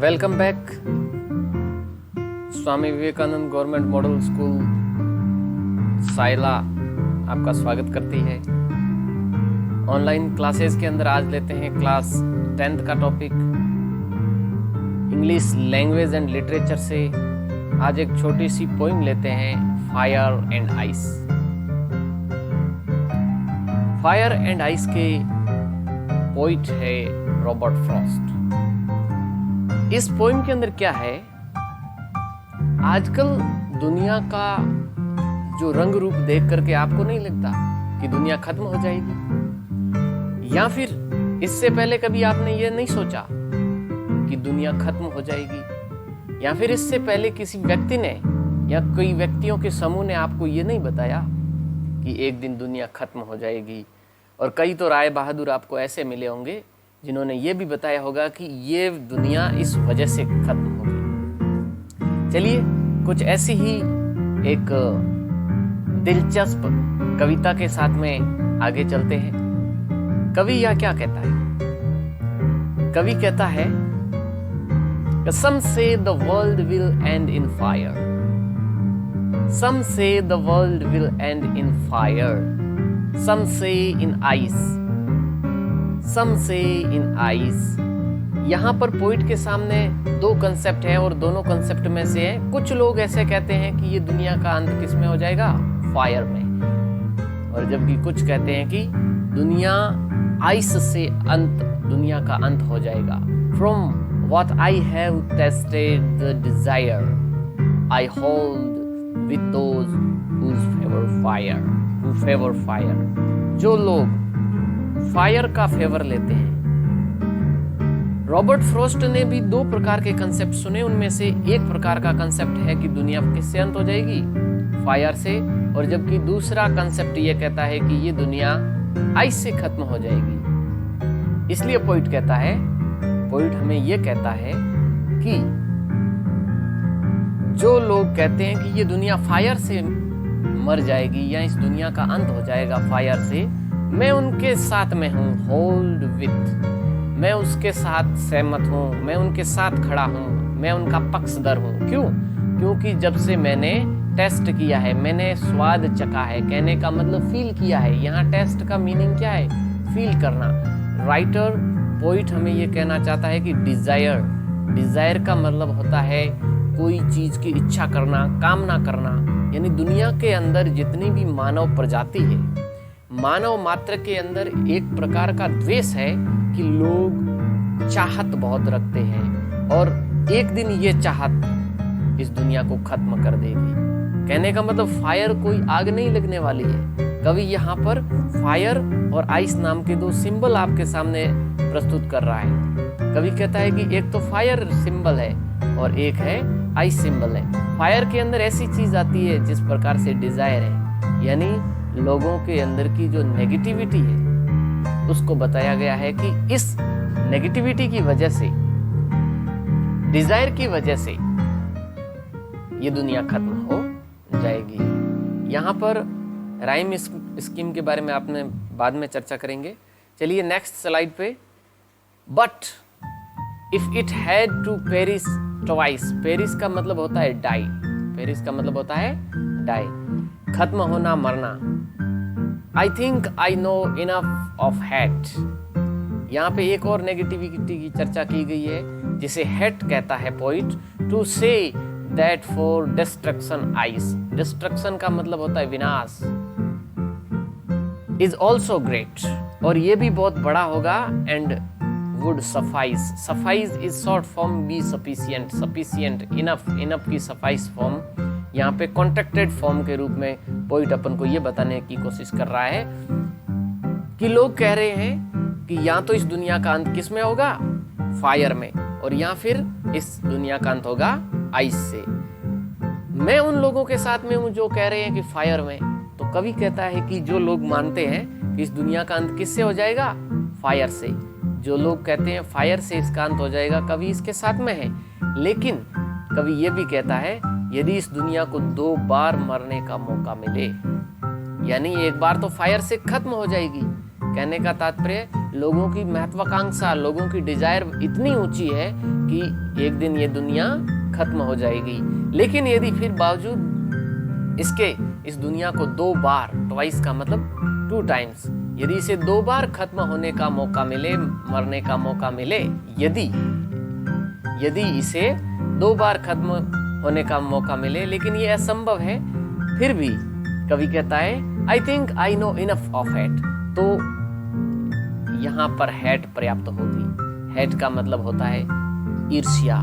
Welcome back. Swami Vivekananda government model school Saila आपका स्वागत करती है। ऑनलाइन क्लासेस के अंदर आज लेते हैं क्लास 10th का topic English language and literature से। आज एक छोटी सी पोइम लेते हैं, fire and ice. Fire and ice के पोइट है रॉबर्ट फ्रॉस्ट। इस पोइम के अंदर क्या है, आजकल दुनिया का जो रंग रूप देख करके आपको नहीं लगता कि दुनिया खत्म हो जाएगी, या फिर इससे पहले कभी आपने ये नहीं सोचा कि दुनिया खत्म हो जाएगी, या फिर इससे पहले किसी व्यक्ति ने या कई व्यक्तियों के समूह ने आपको ये नहीं बताया कि एक दिन दुनिया खत्म हो जाएगी। और कई तो राय बहादुर आपको ऐसे मिले होंगे जिन्होंने ये भी बताया होगा कि ये दुनिया इस वजह से खत्म होगी। चलिए कुछ ऐसी ही एक दिलचस्प कविता के साथ में आगे चलते हैं। कवि यह क्या कहता है? कवि कहता है, Some say the world will end in fire. Some say the world will end in fire. Some say in ice. Some say in ice. यहाँ पर पोइट के सामने दो कंसेप्ट हैं और दोनों कंसेप्ट में से है, कुछ लोग ऐसे कहते हैं कि ये दुनिया का अंत किस में हो जाएगा? फायर में। और जबकि कुछ कहते हैं कि दुनिया आइस से दुनिया का अंत हो जाएगा। From what I have tasted the desire, I hold with those who favor fire. जो लोग फायर का फेवर लेते हैं। रॉबर्ट फ्रॉस्ट ने भी दो प्रकार के कंसेप्ट सुने, उनमें से एक प्रकार का कंसेप्ट है कि दुनिया किससे अंत हो जाएगी? फायर से। और जबकि दूसरा कंसेप्ट ये कहता है कि ये दुनिया आइस से खत्म हो जाएगी। इसलिए पोइट कहता है, पोइट हमें ये कहता है कि जो लोग कहते हैं कि ये दुनिया फायर से मर जाएगी या इस दुनिया का अंत हो जाएगा फायर से, मैं उनके साथ में हूँ, होल्ड विथ, मैं उसके साथ सहमत हूँ, मैं उनके साथ खड़ा हूँ, मैं उनका पक्षधर हूँ। क्यों? क्योंकि जब से मैंने टेस्ट किया है, मैंने स्वाद चखा है, कहने का मतलब फील किया है। यहाँ टेस्ट का मीनिंग क्या है? फील करना। राइटर पोइट हमें ये कहना चाहता है कि डिजायर का मतलब होता है कोई चीज की इच्छा करना, कामना करना। यानी दुनिया के अंदर जितनी भी मानव प्रजाति है, मानव मात्र के अंदर एक प्रकार का द्वेष है कि लोग चाहत बहुत रखते हैं और एक दिन ये चाहत इस दुनिया को खत्म कर देगी। कहने का मतलब फायर कोई आग नहीं लगने वाली है। कवि यहाँ पर फायर और आइस नाम के दो सिंबल आपके सामने प्रस्तुत कर रहा है। कवि कहता है कि एक तो फायर सिंबल है और एक है आइस सिंबल है। फायर के अंदर ऐसी चीज आती है जिस प्रकार से डिजायर है, यानी लोगों के अंदर की जो नेगेटिविटी है उसको बताया गया है कि इस नेगेटिविटी की वजह से, डिजायर की वजह से ये दुनिया खत्म हो जाएगी। यहाँ पर राइम स्कीम के बारे में आपने बाद में चर्चा करेंगे। चलिए नेक्स्ट स्लाइड पे। But if it had to perish twice, perish का मतलब होता है डाई, पेरिश का मतलब होता है डाई, खत्म होना, मरना। I think I know enough of hate. यहाँ पे एक और नेगेटिविटी की चर्चा की गई है जिसे हेट कहता है poet, to say that for destruction ice. Destruction का मतलब होता है विनाश। इज ऑल्सो ग्रेट, और ये भी बहुत बड़ा होगा। And would suffice, suffice is short form be sufficient, sufficient, enough, enough की सफाइस फॉर्म यहाँ पे कॉन्ट्रैक्टेड फॉर्म के रूप में पोइट अपन को ये बताने की कोशिश कर रहा है कि लोग कह रहे हैं कि या तो इस दुनिया का अंत किस में होगा? फायर में, और या फिर इस दुनिया का अंत होगा आइस से। मैं उन लोगों के साथ में हूँ जो कह रहे हैं कि फायर में। तो कवि कहता है कि जो लोग मानते हैं कि इस दुनिया का अंत किससे हो जाएगा? फायर से। जो लोग कहते हैं फायर से इसका अंत हो जाएगा, कवि इसके साथ में है। लेकिन कवि ये भी कहता है यदि इस दुनिया को 2 बार मरने का मौका मिले, यानी एक बार तो फायर से खत्म हो जाएगी। कहने का तात्पर्य लोगों की महत्वाकांक्षा, लोगों की डिजायर इतनी ऊंची है कि एक दिन ये दुनिया खत्म हो जाएगी। लेकिन यदि फिर बावजूद इसके इस दुनिया को 2 बार, ट्वाइस का मतलब 2 टाइम्स, यदि इसे 2 बार खत्म होने का मौका मिले, मरने का मौका मिले, यदि इसे 2 बार खत्म होने का मौका मिले, लेकिन ये असंभव है, फिर भी कवि कहता है I think I know enough of hat. तो यहाँ पर हैट पर्याप्त होगी। हैट का मतलब होता है ईर्ष्या,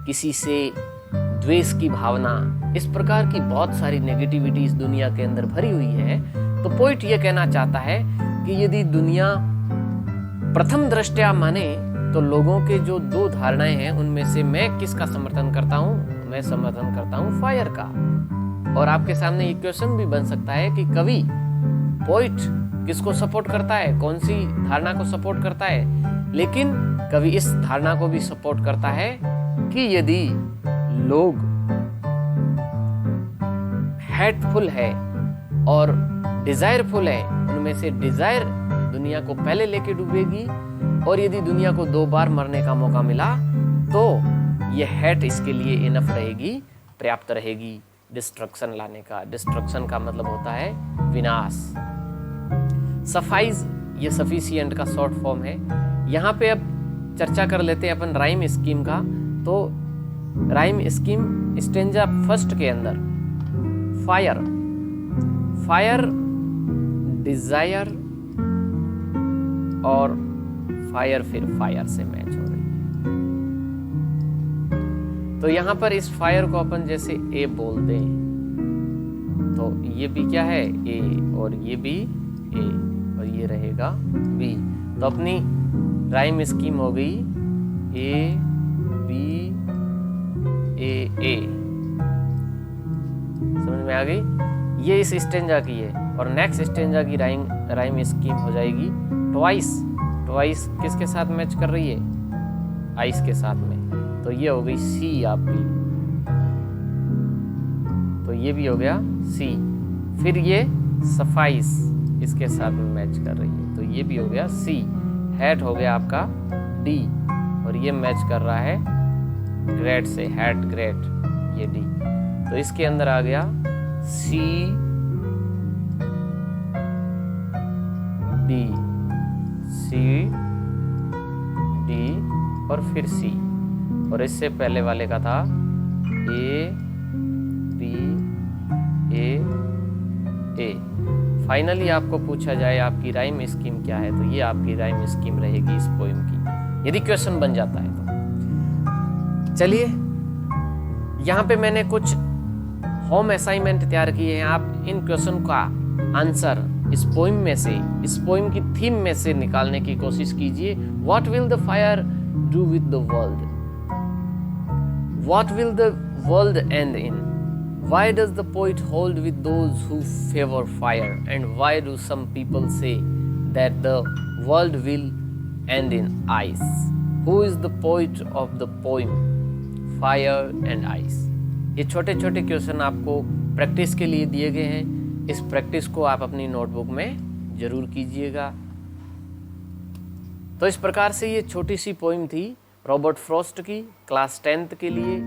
किसी से द्वेष की भावना, इस प्रकार की बहुत सारी नेगेटिविटी इस दुनिया के अंदर भरी हुई है। तो पोइट ये कहना चाहता है कि यदि दुनिया प्रथम दृष्टया माने तो लोगों के जो 2 धारणाएं हैं उनमें से मैं किसका समर्थन करता हूँ? मैं समर्थन करता हूँ फायर का। और आपके सामने ये क्वेश्चन भी बन सकता है कि कवि, पोइट किसको सपोर्ट करता है, कौन सी धारणा को सपोर्ट करता है? लेकिन कवि इस धारणा को भी सपोर्ट करता है कि यदि लोग हेटफुल है और डिजायरफुल है, उनमें से डिजायर दुनिया को पहले लेके डूबेगी, और यदि दुनिया को 2 बार मरने का मौका मिला तो ये हेट इसके लिए इनफ रहेगी, पर्याप्त रहेगी डिस्ट्रक्शन लाने का। डिस्ट्रक्शन का मतलब होता है विनाश। सफाइज ये सफिशिएंट का शॉर्ट फॉर्म है। यहाँ पे अब चर्चा कर लेते हैं अपन राइम स्कीम का। तो राइम स्कीम स्टेंजा फर्स्ट के अंदर फायर, डिजायर और फायर फिर फायर से मैच हो रही है। तो यहां पर इस फायर को अपन जैसे ए बोल दें तो ये भी क्या है? ए, और ये भी ए, और ये रहेगा बी। तो अपनी राइम स्कीम हो गई ए बी ए। समझ में आ गई? ये इस स्टेंजा की है। और नेक्स्ट स्टेंजा की राइम स्कीम हो जाएगी ट्वाइस किसके साथ मैच कर रही है? आइस के साथ में। तो ये हो गई सी आपकी, तो ये भी हो गया सी। फिर ये सफाइस इसके साथ में मैच कर रही है, तो ये भी हो गया सी। हैट हो गया आपका डी, और ये मैच कर रहा है ग्रेट से, हैट ग्रेट, ये डी। तो इसके अंदर आ गया सी डी, सी डी और फिर सी। और इससे पहले वाले का था ए बी ए। फाइनली आपको पूछा जाए आपकी राइम स्कीम क्या है, तो ये आपकी राइम स्कीम रहेगी इस पोएम की, यदि क्वेश्चन बन जाता है तो। चलिए, यहाँ पे मैंने कुछ होम असाइनमेंट तैयार किए हैं। आप इन क्वेश्चन का आंसर इस पोएम में से, इस पोएम की थीम में से निकालने की कोशिश कीजिए। What will the fire do with the world? What will the world and in? Why does the poet hold with those who favor fire? And why do some people say that the world will end in ice? Who is the poet of the poem Fire and Ice? ये छोटे छोटे question आपको practice के लिए दिए गए हैं। इस प्रैक्टिस को आप अपनी नोटबुक में जरूर कीजिएगा। तो इस प्रकार से ये छोटी सी पोइम थी रॉबर्ट फ्रॉस्ट की, क्लास 10th के लिए।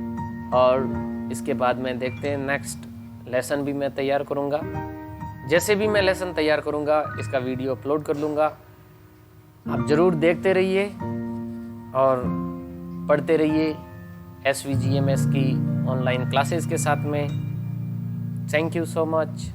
और इसके बाद में देखते हैं नेक्स्ट लेसन भी मैं तैयार करूँगा। जैसे भी मैं लेसन तैयार करूँगा इसका वीडियो अपलोड कर लूँगा। आप ज़रूर देखते रहिए और पढ़ते रहिए SVGMS की ऑनलाइन क्लासेस के साथ में। Thank you so much.